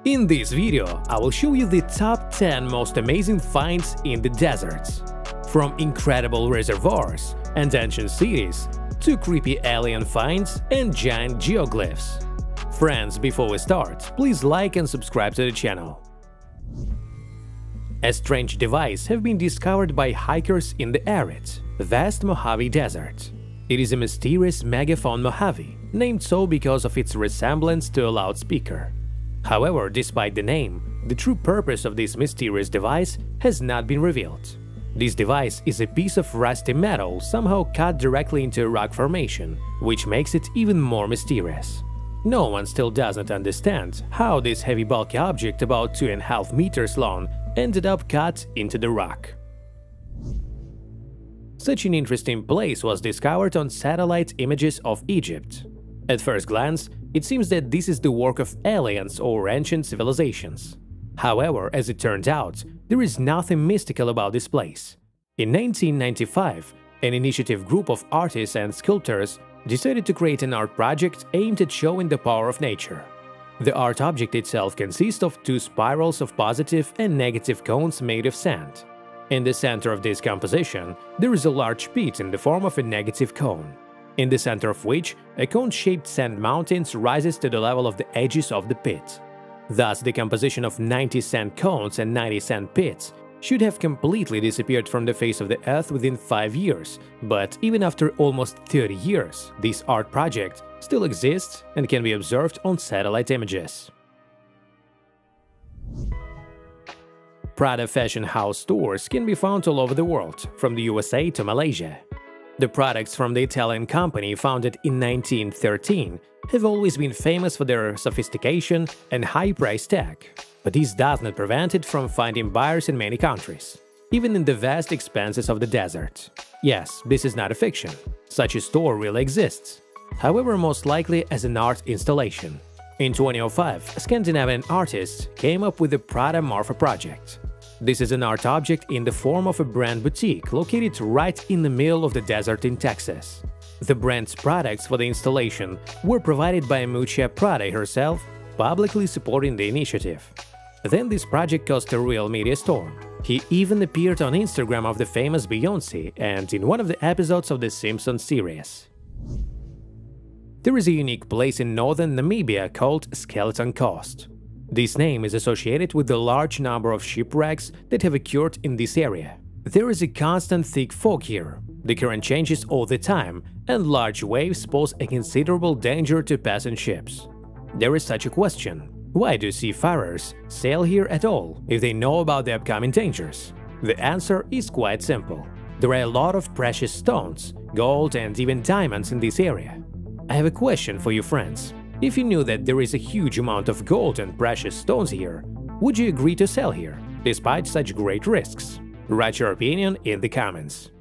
In this video, I will show you the top 10 most amazing finds in the deserts. From incredible reservoirs and ancient cities to creepy alien finds and giant geoglyphs. Friends, before we start, please like and subscribe to the channel. A strange device has been discovered by hikers in the arid, vast Mojave Desert. It is a mysterious megaphone Mojave, named so because of its resemblance to a loudspeaker. However, despite the name, the true purpose of this mysterious device has not been revealed. This device is a piece of rusty metal somehow cut directly into a rock formation, which makes it even more mysterious. No one still doesn't understand how this heavy bulky object about 2.5 meters long ended up cut into the rock. Such an interesting place was discovered on satellite images of Egypt. At first glance, it seems that this is the work of aliens or ancient civilizations. However, as it turned out, there is nothing mystical about this place. In 1995, an initiative group of artists and sculptors decided to create an art project aimed at showing the power of nature. The art object itself consists of two spirals of positive and negative cones made of sand. In the center of this composition, there is a large pit in the form of a negative cone, in the center of which a cone-shaped sand mountain rises to the level of the edges of the pit. Thus, the composition of 90 sand cones and 90 sand pits should have completely disappeared from the face of the Earth within 5 years, but even after almost 30 years, this art project still exists and can be observed on satellite images. Prada fashion house stores can be found all over the world, from the USA to Malaysia. The products from the Italian company, founded in 1913, have always been famous for their sophistication and high price tag, but this does not prevent it from finding buyers in many countries, even in the vast expanses of the desert. Yes, this is not a fiction. Such a store really exists, however most likely as an art installation. In 2005, Scandinavian artists came up with the Prada Morpho project. This is an art object in the form of a brand boutique located right in the middle of the desert in Texas. The brand's products for the installation were provided by Miuccia Prada herself, publicly supporting the initiative. Then this project caused a real media storm. He even appeared on Instagram of the famous Beyoncé and in one of the episodes of the Simpsons series. There is a unique place in northern Namibia called Skeleton Coast. This name is associated with the large number of shipwrecks that have occurred in this area. There is a constant thick fog here, the current changes all the time, and large waves pose a considerable danger to passing ships. There is such a question: why do seafarers sail here at all if they know about the upcoming dangers? The answer is quite simple. There are a lot of precious stones, gold and even diamonds in this area. I have a question for you, friends. If you knew that there is a huge amount of gold and precious stones here, would you agree to sell here, despite such great risks? Write your opinion in the comments.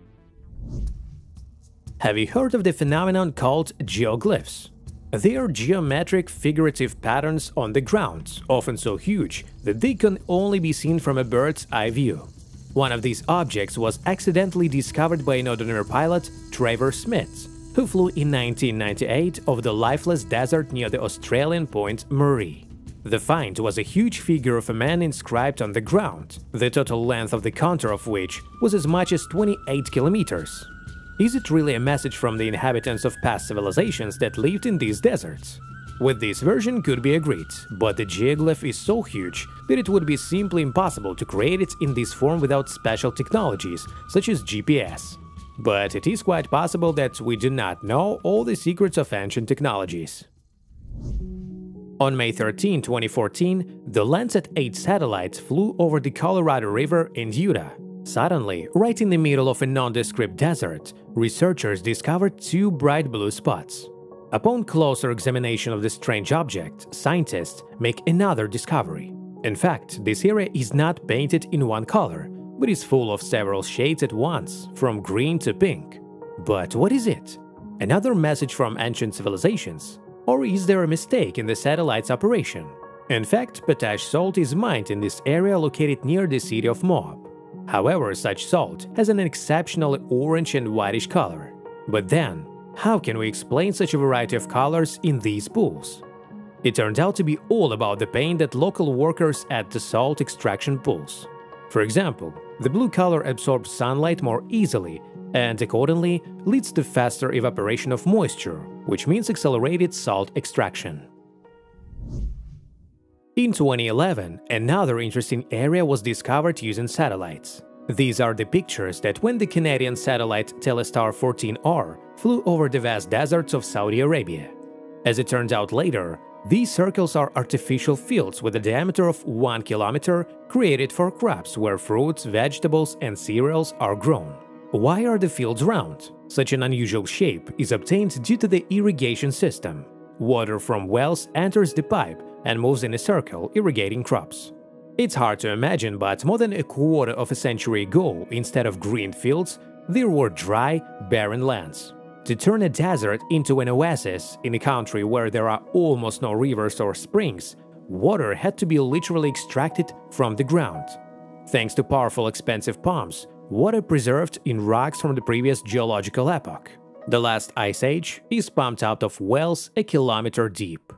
Have you heard of the phenomenon called geoglyphs? They are geometric figurative patterns on the ground, often so huge that they can only be seen from a bird's eye view. One of these objects was accidentally discovered by an ordinary pilot, Trevor Smith, who flew in 1998 over the lifeless desert near the Australian point Murray. The find was a huge figure of a man inscribed on the ground, the total length of the contour of which was as much as 28 kilometers. Is it really a message from the inhabitants of past civilizations that lived in these deserts? With this version could be agreed, but the geoglyph is so huge that it would be simply impossible to create it in this form without special technologies such as GPS. But it is quite possible that we do not know all the secrets of ancient technologies. On May 13, 2014, the Landsat 8 satellite flew over the Colorado River in Utah. Suddenly, right in the middle of a nondescript desert, researchers discovered two bright blue spots. Upon closer examination of the strange object, scientists make another discovery. In fact, this area is not painted in one color, but is full of several shades at once, from green to pink. But what is it? Another message from ancient civilizations? Or is there a mistake in the satellite's operation? In fact, potash salt is mined in this area located near the city of Moab. However, such salt has an exceptionally orange and whitish color. But then, how can we explain such a variety of colors in these pools? It turned out to be all about the pain that local workers at the salt extraction pools. For example, the blue color absorbs sunlight more easily and accordingly leads to faster evaporation of moisture, which means accelerated salt extraction. In 2011, another interesting area was discovered using satellites. These are the pictures that when the Canadian satellite Telestar 14R flew over the vast deserts of Saudi Arabia. As it turns out later, these circles are artificial fields with a diameter of 1 kilometer created for crops where fruits, vegetables and cereals are grown. Why are the fields round? Such an unusual shape is obtained due to the irrigation system. Water from wells enters the pipe and moves in a circle, irrigating crops. It's hard to imagine, but more than a quarter of a century ago, instead of green fields, there were dry, barren lands. To turn a desert into an oasis in a country where there are almost no rivers or springs, water had to be literally extracted from the ground. Thanks to powerful expensive pumps, water preserved in rocks from the previous geological epoch. The last ice age is pumped out of wells a kilometer deep.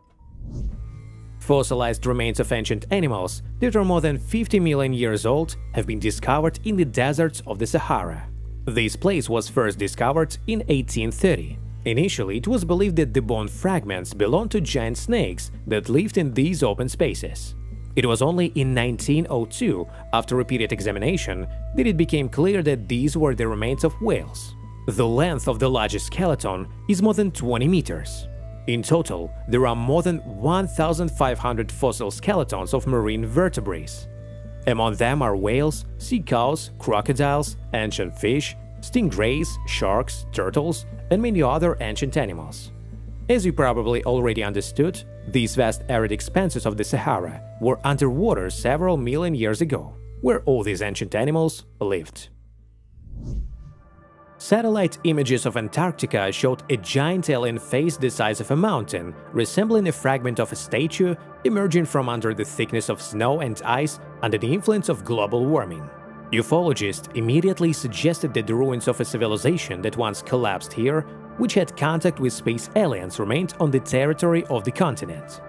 Fossilized remains of ancient animals that are more than 50 million years old have been discovered in the deserts of the Sahara. This place was first discovered in 1830. Initially, it was believed that the bone fragments belonged to giant snakes that lived in these open spaces. It was only in 1902, after repeated examination, that it became clear that these were the remains of whales. The length of the largest skeleton is more than 20 meters. In total, there are more than 1,500 fossil skeletons of marine vertebrates. Among them are whales, sea cows, crocodiles, ancient fish, stingrays, sharks, turtles, and many other ancient animals. As you probably already understood, these vast arid expanses of the Sahara were underwater several million years ago, where all these ancient animals lived. Satellite images of Antarctica showed a giant alien face the size of a mountain, resembling a fragment of a statue emerging from under the thickness of snow and ice under the influence of global warming. Ufologists immediately suggested that the ruins of a civilization that once collapsed here, which had contact with space aliens, remained on the territory of the continent.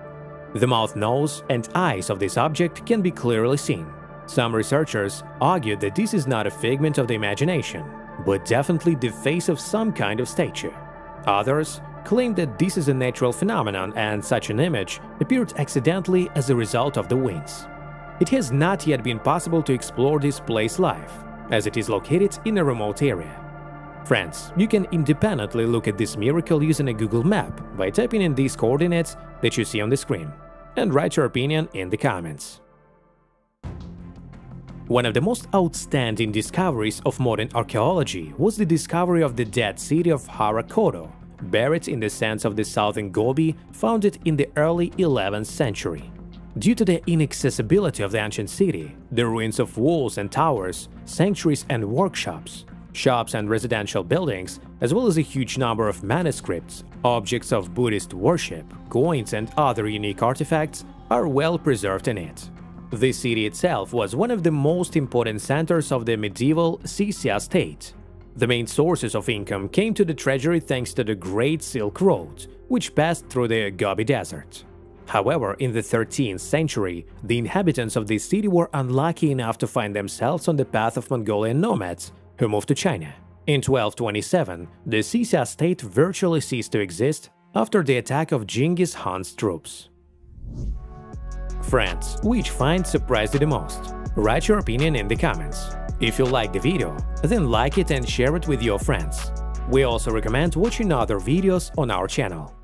The mouth, nose, and eyes of this object can be clearly seen. Some researchers argued that this is not a figment of the imagination, but definitely the face of some kind of statue. Others claim that this is a natural phenomenon and such an image appeared accidentally as a result of the winds. It has not yet been possible to explore this place live, as it is located in a remote area. Friends, you can independently look at this miracle using a Google map by typing in these coordinates that you see on the screen, and write your opinion in the comments. One of the most outstanding discoveries of modern archaeology was the discovery of the dead city of Harakoto, buried in the sands of the southern Gobi, founded in the early 11th century. Due to the inaccessibility of the ancient city, the ruins of walls and towers, sanctuaries and workshops, shops and residential buildings, as well as a huge number of manuscripts, objects of Buddhist worship, coins and other unique artifacts are well preserved in it. The city itself was one of the most important centers of the medieval Sisya state. The main sources of income came to the treasury thanks to the Great Silk Road, which passed through the Gobi Desert. However, in the 13th century, the inhabitants of this city were unlucky enough to find themselves on the path of Mongolian nomads who moved to China. In 1227, the Sisya state virtually ceased to exist after the attack of Genghis Khan's troops. Friends, which find surprised you the most? Write your opinion in the comments. If you liked the video, then like it and share it with your friends. We also recommend watching other videos on our channel.